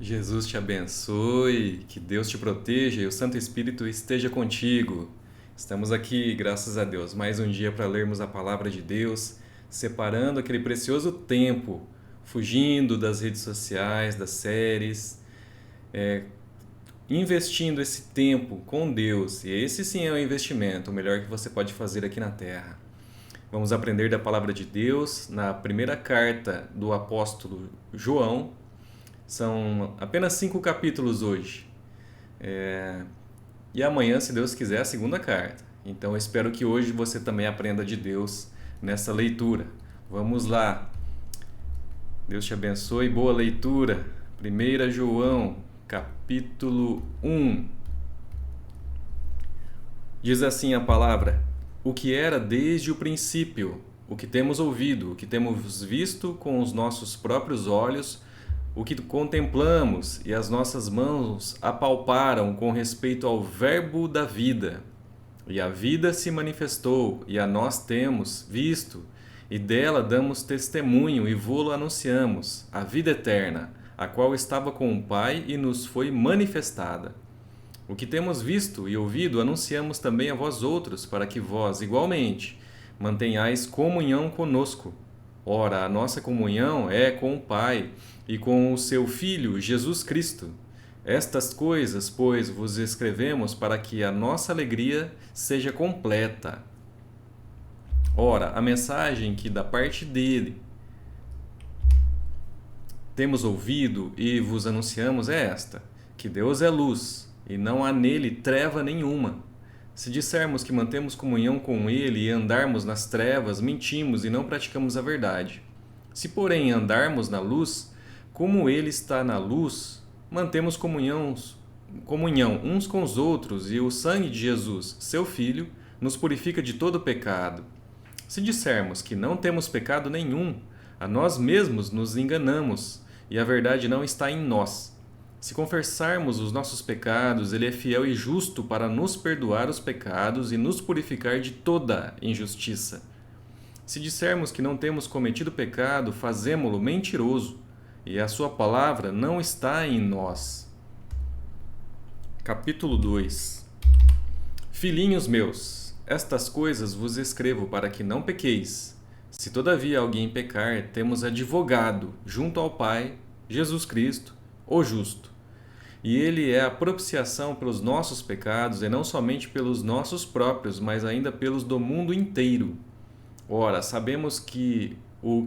Jesus te abençoe, que Deus te proteja e o Santo Espírito esteja contigo. Estamos aqui, graças a Deus, mais um dia para lermos a palavra de Deus, separando aquele precioso tempo, fugindo das redes sociais, das séries, investindo esse tempo com Deus. E esse sim é o investimento, o melhor que você pode fazer aqui na Terra. Vamos aprender da palavra de Deus na primeira carta do apóstolo João. São apenas 5 capítulos hoje. E amanhã, se Deus quiser, a segunda carta. Então eu espero que hoje você também aprenda de Deus nessa leitura. Vamos lá. Deus te abençoe. Boa leitura. 1 João, capítulo 1. Diz assim a palavra: o que era desde o princípio, o que temos ouvido, o que temos visto com os nossos próprios olhos, o que contemplamos e as nossas mãos apalparam com respeito ao Verbo da vida. E a vida se manifestou, e a nós temos visto, e dela damos testemunho e vô-lo anunciamos, a vida eterna, a qual estava com o Pai e nos foi manifestada. O que temos visto e ouvido anunciamos também a vós outros, para que vós, igualmente, mantenhais comunhão conosco. Ora, a nossa comunhão é com o Pai e com o seu Filho, Jesus Cristo. Estas coisas, pois, vos escrevemos para que a nossa alegria seja completa. Ora, a mensagem que da parte dele temos ouvido e vos anunciamos é esta: que Deus é luz, e não há nele treva nenhuma. Se dissermos que mantemos comunhão com ele e andarmos nas trevas, mentimos e não praticamos a verdade. Se, porém, andarmos na luz, como ele está na luz, mantemos comunhão uns com os outros, e o sangue de Jesus, seu Filho, nos purifica de todo pecado. Se dissermos que não temos pecado nenhum, a nós mesmos nos enganamos, e a verdade não está em nós. Se confessarmos os nossos pecados, ele é fiel e justo para nos perdoar os pecados e nos purificar de toda injustiça. Se dissermos que não temos cometido pecado, fazemo-lo mentiroso, e a sua palavra não está em nós. Capítulo 2. Filhinhos meus, estas coisas vos escrevo para que não pequeis. Se todavia alguém pecar, temos advogado junto ao Pai, Jesus Cristo, o justo. E ele é a propiciação pelos nossos pecados, e não somente pelos nossos próprios, mas ainda pelos do mundo inteiro. Ora, sabemos que o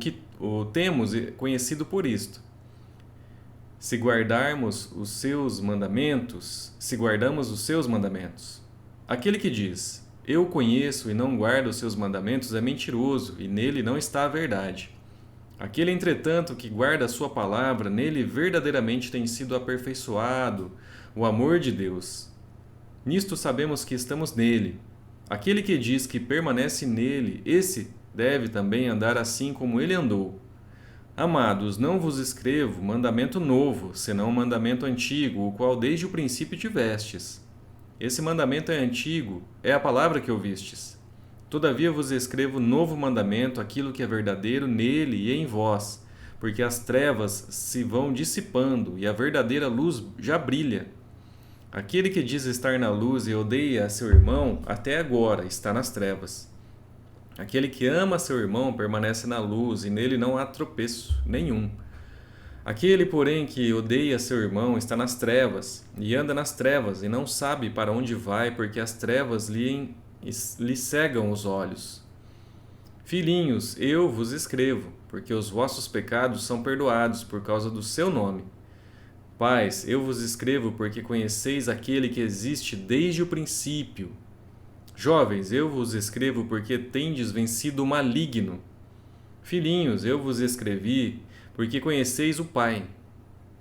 temos conhecido por isto: se guardamos os seus mandamentos. Aquele que diz, eu conheço e não guardo os seus mandamentos, é mentiroso, e nele não está a verdade. Aquele, entretanto, que guarda a sua palavra, nele verdadeiramente tem sido aperfeiçoado o amor de Deus. Nisto sabemos que estamos nele. Aquele que diz que permanece nele, esse deve também andar assim como ele andou. Amados, não vos escrevo mandamento novo, senão um mandamento antigo, o qual desde o princípio tivestes. Esse mandamento é antigo, é a palavra que ouvistes. Todavia vos escrevo novo mandamento, aquilo que é verdadeiro nele e em vós, porque as trevas se vão dissipando e a verdadeira luz já brilha. Aquele que diz estar na luz e odeia a seu irmão, até agora está nas trevas. Aquele que ama seu irmão permanece na luz, e nele não há tropeço nenhum. Aquele, porém, que odeia seu irmão está nas trevas, e anda nas trevas, e não sabe para onde vai, porque as trevas lhe cegam os olhos. Filhinhos, eu vos escrevo, porque os vossos pecados são perdoados por causa do seu nome. Pais, eu vos escrevo porque conheceis aquele que existe desde o princípio. Jovens, eu vos escrevo porque tendes vencido o maligno. Filhinhos, eu vos escrevi porque conheceis o Pai.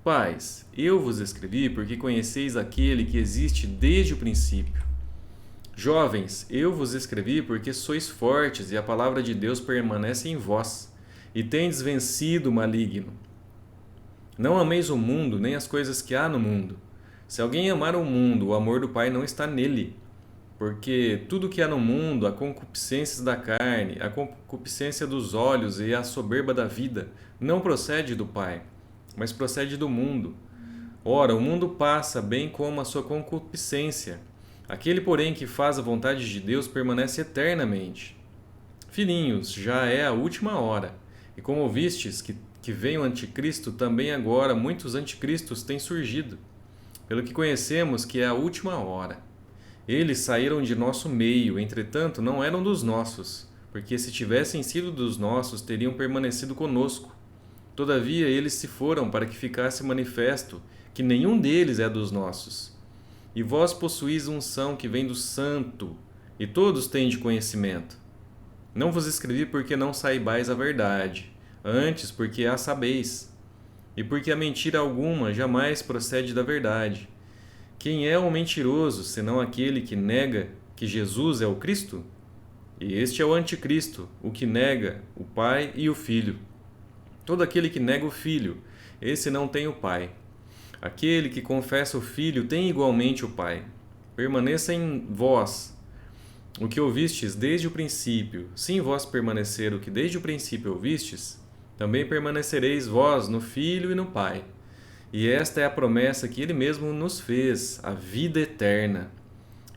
Pais, eu vos escrevi porque conheceis aquele que existe desde o princípio. Jovens, eu vos escrevi porque sois fortes e a palavra de Deus permanece em vós, e tendes vencido o maligno. Não ameis o mundo, nem as coisas que há no mundo. Se alguém amar o mundo, o amor do Pai não está nele. Porque tudo que há no mundo, a concupiscência da carne, a concupiscência dos olhos e a soberba da vida, não procede do Pai, mas procede do mundo. Ora, o mundo passa, bem como a sua concupiscência. Aquele, porém, que faz a vontade de Deus permanece eternamente. Filhinhos, já é a última hora. E como ouvistes que vem o anticristo, também agora muitos anticristos têm surgido. Pelo que conhecemos que é a última hora. Eles saíram de nosso meio, entretanto não eram dos nossos, porque se tivessem sido dos nossos, teriam permanecido conosco. Todavia eles se foram para que ficasse manifesto que nenhum deles é dos nossos. E vós possuís unção que vem do Santo, e todos têm de conhecimento. Não vos escrevi porque não saibais a verdade, antes porque a sabeis, e porque a mentira alguma jamais procede da verdade. Quem é o mentiroso, senão aquele que nega que Jesus é o Cristo? E este é o anticristo, o que nega o Pai e o Filho. Todo aquele que nega o Filho, esse não tem o Pai. Aquele que confessa o Filho tem igualmente o Pai. Permaneça em vós o que ouvistes desde o princípio. Se em vós permanecer o que desde o princípio ouvistes, também permanecereis vós no Filho e no Pai. E esta é a promessa que Ele mesmo nos fez, a vida eterna.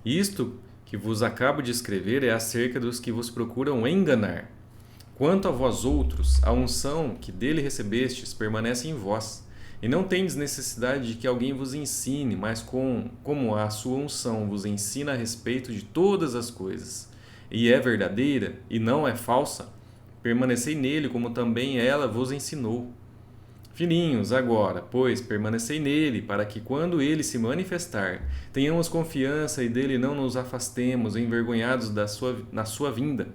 Isto que vos acabo de escrever é acerca dos que vos procuram enganar. Quanto a vós outros, a unção que dele recebestes permanece em vós, e não tendes necessidade de que alguém vos ensine, mas como a sua unção vos ensina a respeito de todas as coisas, e é verdadeira e não é falsa, permanecei nele como também ela vos ensinou. Filhinhos, agora, pois, permanecei nele, para que quando ele se manifestar, tenhamos confiança e dele não nos afastemos, envergonhados na sua vinda.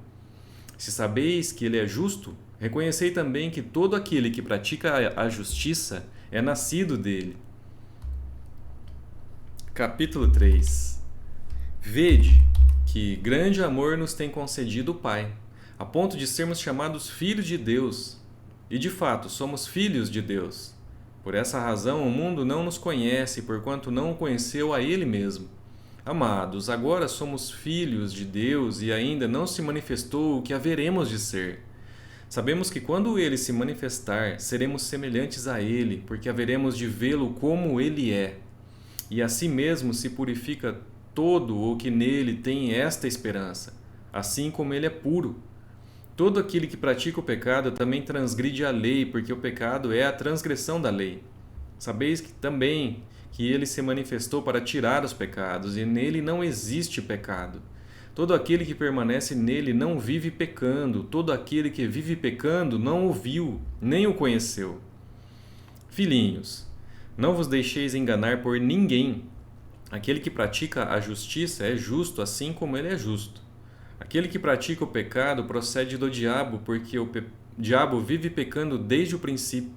Se sabeis que ele é justo, reconhecei também que todo aquele que pratica a justiça é nascido dele. Capítulo 3. Vede que grande amor nos tem concedido o Pai, a ponto de sermos chamados filhos de Deus. E de fato, somos filhos de Deus. Por essa razão, o mundo não nos conhece, porquanto não o conheceu a Ele mesmo. Amados, agora somos filhos de Deus e ainda não se manifestou o que haveremos de ser. Sabemos que quando Ele se manifestar, seremos semelhantes a Ele, porque haveremos de vê-lo como Ele é. E assim mesmo se purifica todo o que nele tem esta esperança, assim como Ele é puro. Todo aquele que pratica o pecado também transgride a lei, porque o pecado é a transgressão da lei. Sabeis que também que ele se manifestou para tirar os pecados, e nele não existe pecado. Todo aquele que permanece nele não vive pecando, todo aquele que vive pecando não o viu, nem o conheceu. Filhinhos, não vos deixeis enganar por ninguém. Aquele que pratica a justiça é justo, assim como ele é justo. Aquele que pratica o pecado procede do diabo, porque o diabo vive pecando desde o princípio.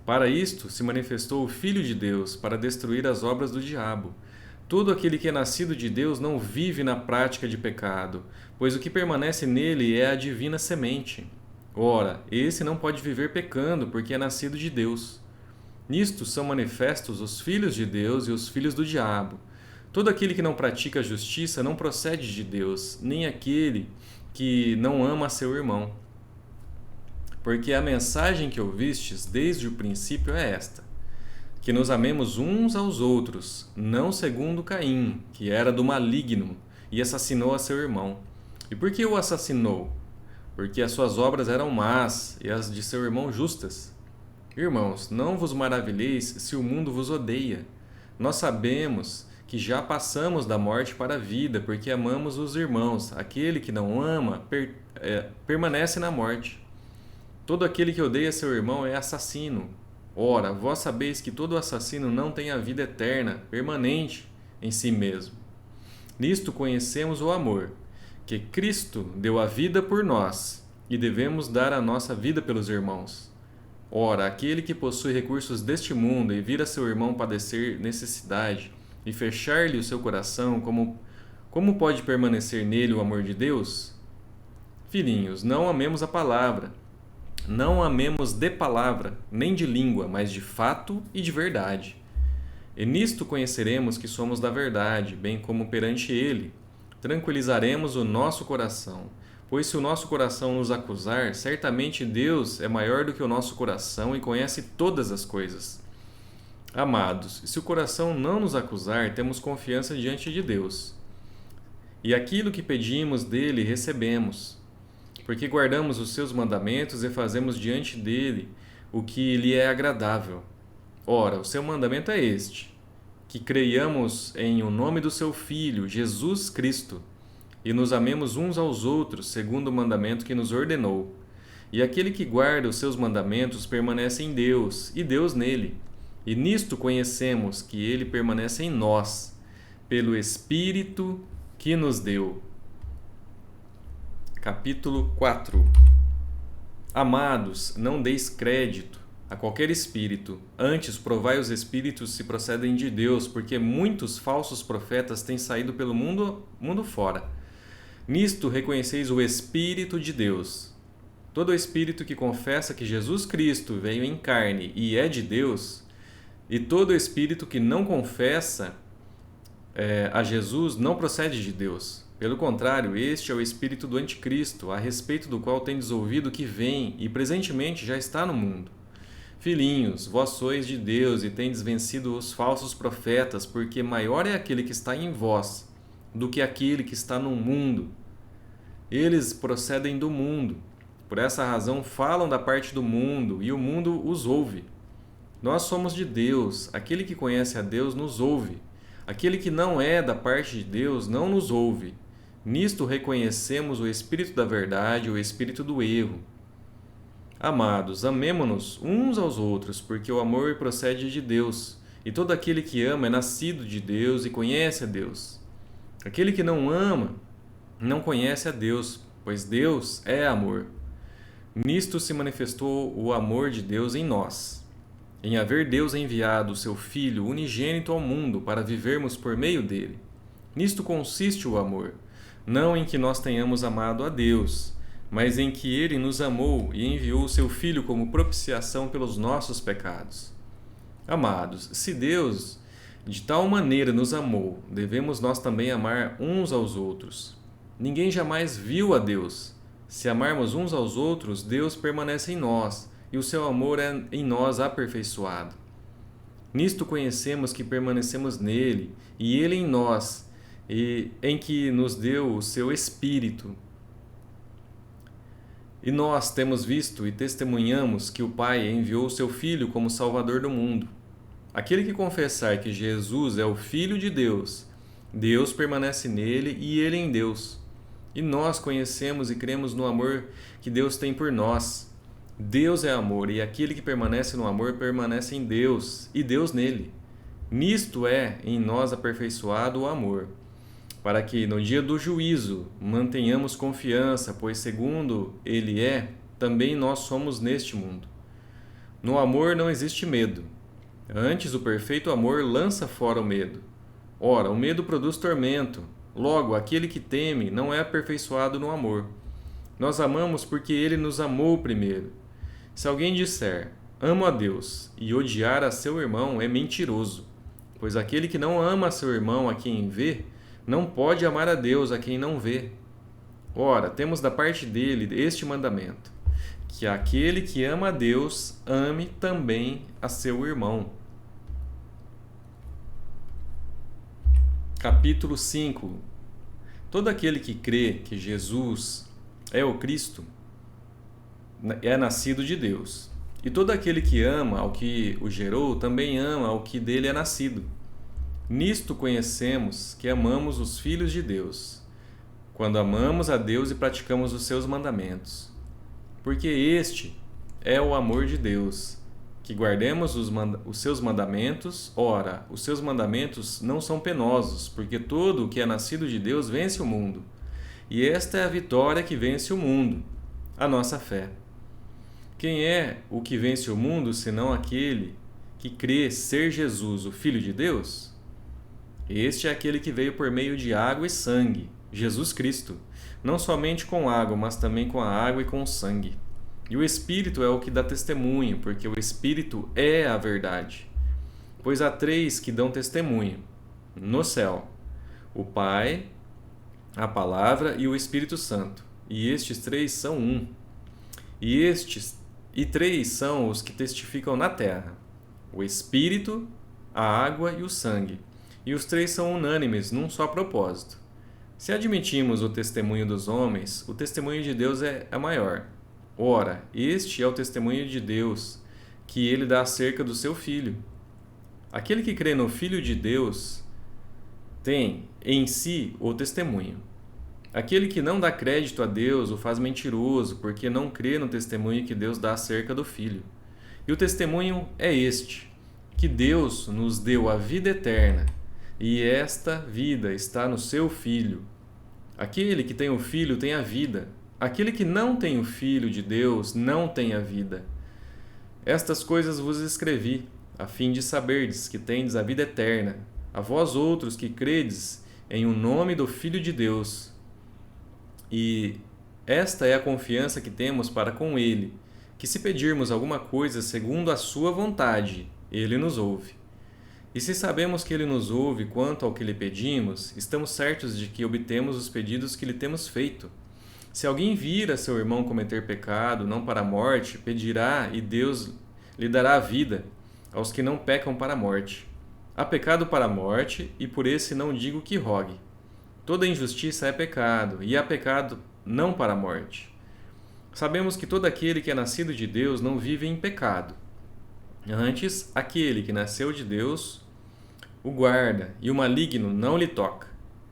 Para isto se manifestou o Filho de Deus, para destruir as obras do diabo. Todo aquele que é nascido de Deus não vive na prática de pecado, pois o que permanece nele é a divina semente. Ora, esse não pode viver pecando, porque é nascido de Deus. Nisto são manifestos os filhos de Deus e os filhos do diabo. Todo aquele que não pratica a justiça não procede de Deus, nem aquele que não ama seu irmão. Porque a mensagem que ouvistes desde o princípio é esta: que nos amemos uns aos outros, não segundo Caim, que era do maligno, e assassinou a seu irmão. E por que o assassinou? Porque as suas obras eram más, e as de seu irmão justas. Irmãos, não vos maravilheis se o mundo vos odeia. Nós sabemos que já passamos da morte para a vida, porque amamos os irmãos. Aquele que não ama permanece na morte. Todo aquele que odeia seu irmão é assassino. Ora, vós sabeis que todo assassino não tem a vida eterna, permanente em si mesmo. Nisto conhecemos o amor, que Cristo deu a vida por nós, e devemos dar a nossa vida pelos irmãos. Ora, aquele que possui recursos deste mundo e vira seu irmão padecer necessidade, e fechar-lhe o seu coração, como pode permanecer nele o amor de Deus? Filhinhos, não amemos a palavra, não amemos de palavra, nem de língua, mas de fato e de verdade. E nisto conheceremos que somos da verdade, bem como perante ele. Tranquilizaremos o nosso coração, pois se o nosso coração nos acusar, certamente Deus é maior do que o nosso coração e conhece todas as coisas. Amados, se o coração não nos acusar, temos confiança diante de Deus. E aquilo que pedimos dele recebemos, porque guardamos os seus mandamentos e fazemos diante dele o que lhe é agradável. Ora, o seu mandamento é este: que creiamos em o nome do seu Filho, Jesus Cristo, e nos amemos uns aos outros, segundo o mandamento que nos ordenou. E aquele que guarda os seus mandamentos permanece em Deus, e Deus nele. E nisto conhecemos que ele permanece em nós, pelo Espírito que nos deu. Capítulo 4. Amados, não deis crédito a qualquer espírito, antes provai os espíritos se procedem de Deus, porque muitos falsos profetas têm saído pelo mundo fora. Nisto reconheceis o Espírito de Deus. Todo espírito que confessa que Jesus Cristo veio em carne e é de Deus, e todo espírito que não confessa a Jesus não procede de Deus. Pelo contrário, este é o espírito do anticristo, a respeito do qual tendes ouvido que vem e presentemente já está no mundo. Filhinhos, vós sois de Deus e tendes vencido os falsos profetas, porque maior é aquele que está em vós do que aquele que está no mundo. Eles procedem do mundo, por essa razão falam da parte do mundo, e o mundo os ouve. Nós somos de Deus, aquele que conhece a Deus nos ouve. Aquele que não é da parte de Deus não nos ouve. Nisto reconhecemos o espírito da verdade e o espírito do erro. Amados, amemo-nos uns aos outros, porque o amor procede de Deus, e todo aquele que ama é nascido de Deus e conhece a Deus. Aquele que não ama não conhece a Deus, pois Deus é amor. Nisto se manifestou o amor de Deus em nós, em haver Deus enviado o seu Filho unigênito ao mundo para vivermos por meio dele. Nisto consiste o amor, não em que nós tenhamos amado a Deus, mas em que ele nos amou e enviou o seu Filho como propiciação pelos nossos pecados. Amados, se Deus de tal maneira nos amou, devemos nós também amar uns aos outros. Ninguém jamais viu a Deus. Se amarmos uns aos outros, Deus permanece em nós, e o seu amor é em nós aperfeiçoado. Nisto conhecemos que permanecemos nele, e ele em nós, e em que nos deu o seu Espírito. E nós temos visto e testemunhamos que o Pai enviou o seu Filho como Salvador do mundo. Aquele que confessar que Jesus é o Filho de Deus, Deus permanece nele e ele em Deus. E nós conhecemos e cremos no amor que Deus tem por nós. Deus é amor, e aquele que permanece no amor permanece em Deus, e Deus nele. Nisto é em nós aperfeiçoado o amor, para que no dia do juízo mantenhamos confiança, pois segundo ele é, também nós somos neste mundo. No amor não existe medo. Antes, o perfeito amor lança fora o medo. Ora, o medo produz tormento. Logo, aquele que teme não é aperfeiçoado no amor. Nós amamos porque ele nos amou primeiro. Se alguém disser, amo a Deus, e odiar a seu irmão, é mentiroso. Pois aquele que não ama a seu irmão a quem vê, não pode amar a Deus a quem não vê. Ora, temos da parte dele este mandamento, que aquele que ama a Deus, ame também a seu irmão. Capítulo 5. Todo aquele que crê que Jesus é o Cristo é nascido de Deus. E todo aquele que ama ao que o gerou também ama ao que dele é nascido. Nisto conhecemos que amamos os filhos de Deus, quando amamos a Deus e praticamos os seus mandamentos. Porque este é o amor de Deus, que guardemos os seus mandamentos. Ora, os seus mandamentos não são penosos, porque todo o que é nascido de Deus vence o mundo. E esta é a vitória que vence o mundo, a nossa fé. Quem é o que vence o mundo, senão aquele que crê ser Jesus, o Filho de Deus? Este é aquele que veio por meio de água e sangue, Jesus Cristo, não somente com água, mas também com a água e com o sangue. E o Espírito é o que dá testemunho, porque o Espírito é a verdade. Pois há três que dão testemunho no céu: o Pai, a Palavra e o Espírito Santo. E estes três são um. E três são os que testificam na terra: o Espírito, a água e o sangue, e os três são unânimes num só propósito. Se admitimos o testemunho dos homens, o testemunho de Deus é maior. Ora, este é o testemunho de Deus, que ele dá acerca do seu Filho. Aquele que crê no Filho de Deus tem em si o testemunho. Aquele que não dá crédito a Deus o faz mentiroso, porque não crê no testemunho que Deus dá acerca do Filho. E o testemunho é este, que Deus nos deu a vida eterna, e esta vida está no seu Filho. Aquele que tem o Filho tem a vida. Aquele que não tem o Filho de Deus não tem a vida. Estas coisas vos escrevi, a fim de saberdes que tendes a vida eterna, a vós outros que credes em o nome do Filho de Deus. E esta é a confiança que temos para com Ele, que se pedirmos alguma coisa segundo a sua vontade, Ele nos ouve. E se sabemos que Ele nos ouve quanto ao que lhe pedimos, estamos certos de que obtemos os pedidos que lhe temos feito. Se alguém vir a seu irmão cometer pecado, não para a morte, pedirá e Deus lhe dará a vida aos que não pecam para a morte. Há pecado para a morte, e por esse não digo que rogue. Toda injustiça é pecado, e há pecado não para a morte. Sabemos que todo aquele que é nascido de Deus não vive em pecado. Antes, aquele que nasceu de Deus o guarda, e o maligno não lhe toca.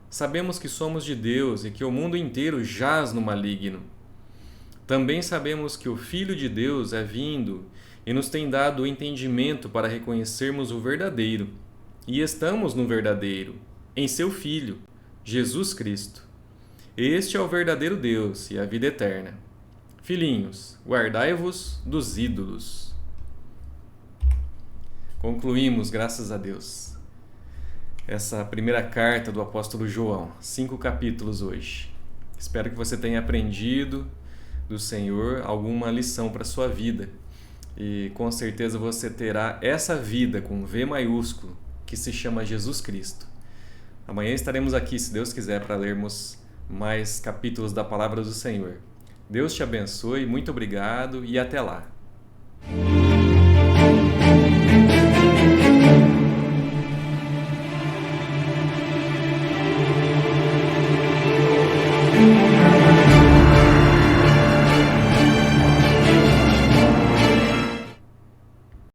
Sabemos que somos de Deus e que o mundo inteiro jaz no maligno. Também sabemos que o Filho de Deus é vindo e nos tem dado o entendimento para reconhecermos o verdadeiro. E estamos no verdadeiro, em seu Filho, Jesus Cristo. Este é o verdadeiro Deus e a vida eterna. Filhinhos, guardai-vos dos ídolos. Concluímos, graças a Deus, essa primeira carta do apóstolo João, 5 capítulos hoje. Espero que você tenha aprendido do Senhor alguma lição para a sua vida. E com certeza você terá essa vida com V maiúsculo, que se chama Jesus Cristo. Amanhã estaremos aqui, se Deus quiser, para lermos mais capítulos da Palavra do Senhor. Deus te abençoe, muito obrigado e até lá.